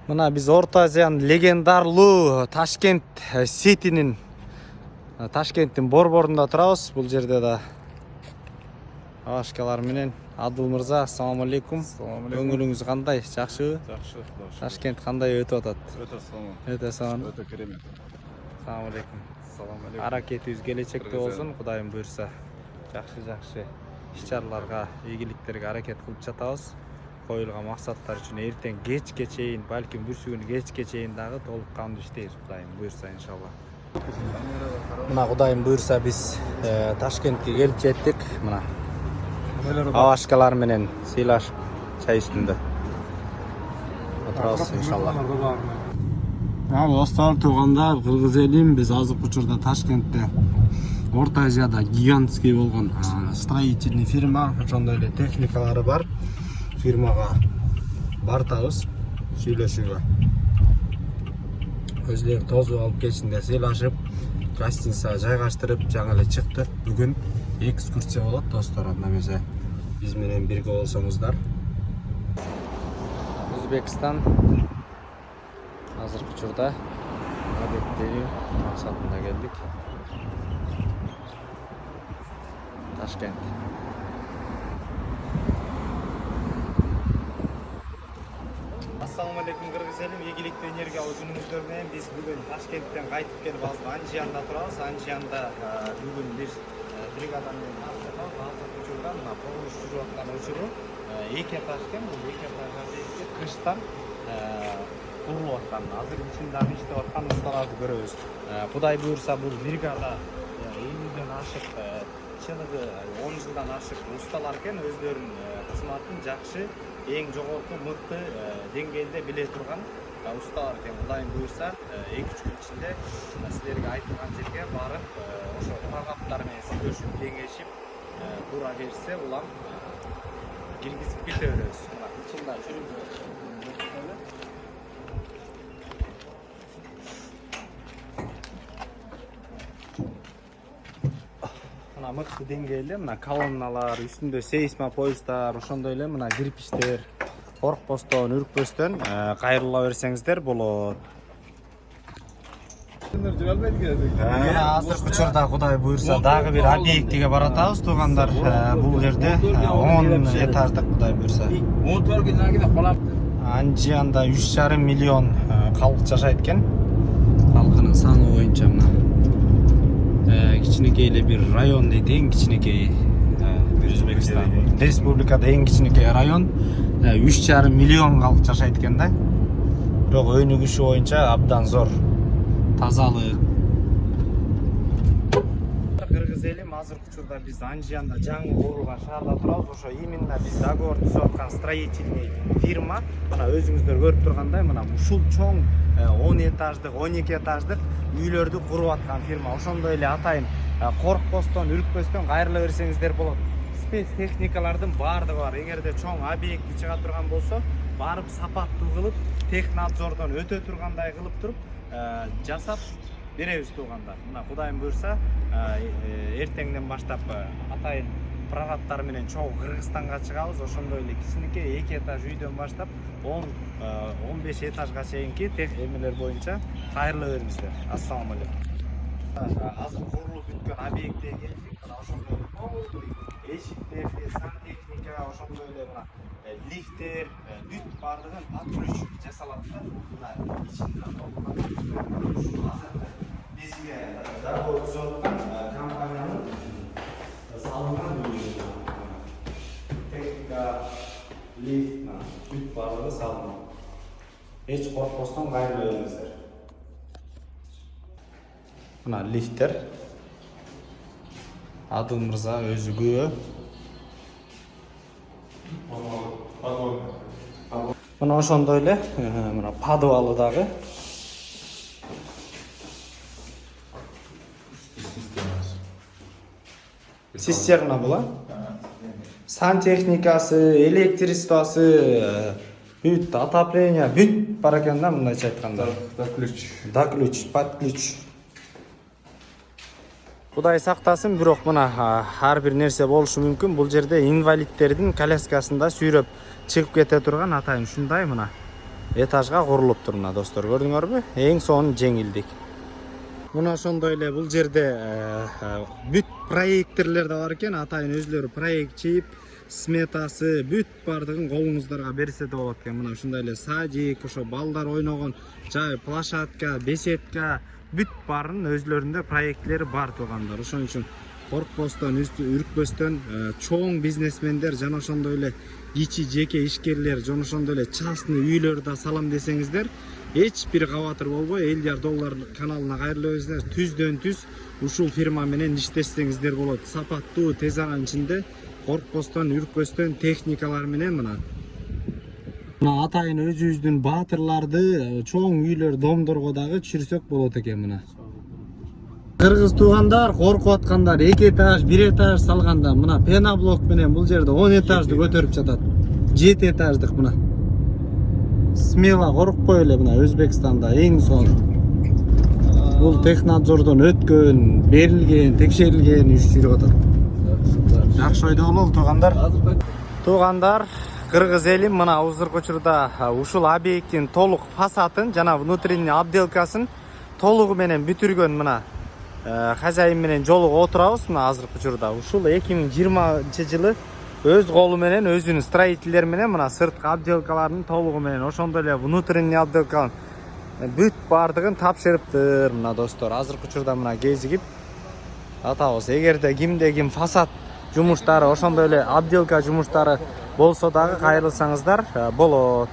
Мына биз Орто Азиянын легендарлуу Ташкент Ситинин Ташкенттин борборунда турабыз. Бул жерде да авашкалар менен Адыл мырза, ассаламу алейкум. Көңүлүңүз кандай? Жакшыбы? Жакшы. Ташкент кандай өтүп атат? Өтө салам. Өтө салам. Өтө керемет. Ассаламу алейкум. Салам алейкум. Аракетибиз келечекте болсун, Кудайым буйрса. Жакшы иш-чараларга, ийгиликтерге аракет кылып жатабыз. Коюлган максаттар үчүн эртең кечке чейин, балким бүрсү күнү кечке чейин дагы толук кандуу иштейбиз, Кудайым буйрса иншалла. Мына Кудайым буйрса биз Ташкентке келип жеттик. Мына авашкалар менен сыйлашып чай үстүндө отурабыз иншалла. Достор, туугандар, кыргыз элим, биз азыркы учурда Ташкентте Орто Азияда гигантский болгон строительный фирма, ошондой эле техникалары бар фирмага бартабыз сүйлөшүүгө. Өзүлөрү тозуп алып келишинде сыйлашып, гостиницага жайгаштырып жаңы эле чыктык. Бүгүн экскурсия болот, достор. Анда эмесе биз менен бирге болсоңуздар. Өзбекстан азыркы учурда объекттери максатында келдик. Ташкент. Ассаламу алейкум, кыргыз элим, ийгиликтүү энергия күнүңүздөр менен биз бүгүн Ташкенттен кайтып келип азыр Анжиянда турабыз. Анжиянда бүгүн биз бригада менен катталабыз. Азыркы учурда мына курулуш жүрүп аткан учуру 2 этаж экен. Бул 2 этаж кыштан курулуп аткан. Азыр ичинде иштеп аткан усталарды көрөбүз. Кудай буйрса бул бригада 50ден ашык, чыныгы 10 жылдан ашык усталар экен. Өздөрүнүн кызматын жакшы, эң жогорку мыкты деңгээлде биле турган усталар экен. Кудайым буйрса 2-3 күн ичинде силерге айтылган жерге барып, ошо прорабтар менен сүйлөшүп, кеңешип, туура берсе, улам киргизип кете беребиз. Мына ичинде жүрүп мыкты деңгээлде мына колонналар, үстүндө сейсмопоездар, ошондой эле мына кирпичтер коркпостон, үркпөстөн кайрыла берсеңиздер болот. Азыркы учурда Кудай буйрса дагы бир объектиге баратабыз, туугандар. Бул жерде 10 этаждык, Кудай буйрса. Анжиянда 3,5 миллион калк жашайт экен. Калкынын саны боюнча мына кичинекей эле бир район дейт, эң кичинекей Өзбекстан республикада эң кичинекей район. 3,5 миллион калк жашайт экен да. Бирок өнүгүшү боюнча абдан зор. Тазалык. Кыргыз элим, азыркы учурда биз Анжиянда жаңы курулган шаарда турабыз. Ошо именно биз договор түзүп аткан строительный фирма. Мына өзүңүздөр көрүп тургандай, мына ушул чоң 10 этаждык, 12 этаждык үйлөрдү куруп аткан фирма. Ошондой эле атайын коркпостон, үркпөстөн кайрыла берсеңиздер болот. Спец техникалардын баардыгы бар. Эгерде чоң объекти чыга турган болсо, барып сапаттуу кылып, технадзордон өтө тургандай кылып туруп жасап беребиз, туугандар. Мына Кудайым буйрса эртеңден баштап атайын прорабтар менен чоң Кыргызстанга чыгабыз. Ошондой эле кичинекей 2 этаж үйдөн баштап 10-15 этажга чейинки эмелер боюнча кайрыла бериңиздер. Ассаламу алейкум. Азыр курулуп бүткөн объектке келдик. Мына ошондой эшиктер, сантехника, ошондой эле мына лифттер, бүт баардыгын под ключ жасалат да. Мына ичинде бизге договор түзүп аткан компаниянын салынган техника, лифт, бүт баардыгы салынган. Эч коркпостон кайрыла бериңиздер. Мына лифттер. Адыл мырза өзү күбө. Мына ошондой эле мына подвалы дагы. Цистерна була. Сантехникасы, электричествосы, бүт отопление, бүт бар экен да, мындайча айтканда. До ключ, под ключ. Кудай сактасын, бирок мына ар бир нерсе болушу мүмкүн. Бул жерде инвалидтердин коляскасында сүйрөп чыгып кете турган атайын ушундай мына этажга курулуптур мына достор, көрдүңөрбү? Эң сонун жеңилдик. Мына ошондой эле бул жерде бүт проекттерлер да бар экен. Атайын өзлөрү проект чийип, сметасы бүт бардыгын колуңуздарга берсе да болот экен. Мына ушундай эле садик, ошо балдар ойногон жай, площадка, беседка бүт барын өзлөрүндө проекттери бар туугандар. Ошон үчүн коркпостон, үркпөстөн чоң бизнесмендер жана ошондой эле кичи жеке ишкерлер жана ошондой эле частный үйлөр да салам десеңиздер, эч бир кабатыр болбой Элдияр доллар каналына кайрылып өзүңүздөр түздөн түз ушул фирма менен иштесеңиздер болот. Сапаттуу, тез аранын ичинде коркпостон, үркпөстөн техникалар менен мына атайын өзүбүздүн баатырларды чоң үйлөр, домдорго дагы түшүрсөк болот экен мына. Кыргыз туугандар, коркуп аткандар 2 этаж, 1 этаж салганда мына пеноблок менен бул жерде 10 этажды көтөрүп жатат. 7 этаждык мына. Смело коркпой эле мына Өзбекстанда эң сонун. Бул технадзордон өткөн, берилген, текшерилген иш жүрүп атат. Жакшы ойдо бололу туугандар. Туугандар, кыргыз элим мына азыркы учурда ушул объекттин толук фасадын жана внутренний отделкасын толугу менен бүтүргөн мына хозяин менен жолугуп отурабыз мына азыркы учурда. Ушул 2020-жылы өз колу менен, өзүнүн строительдери менен мына сырткы отделкалардын толугу менен, ошондой эле внутренний отделканын бүт бардыгын тапшырыптыр мына достор. Азыркы учурда мына кезигип атабыз. Эгерде кимде ким фасад жумуштары, ошондой эле отделка жумуштары болсо дагы кайрылсаңыздар болот.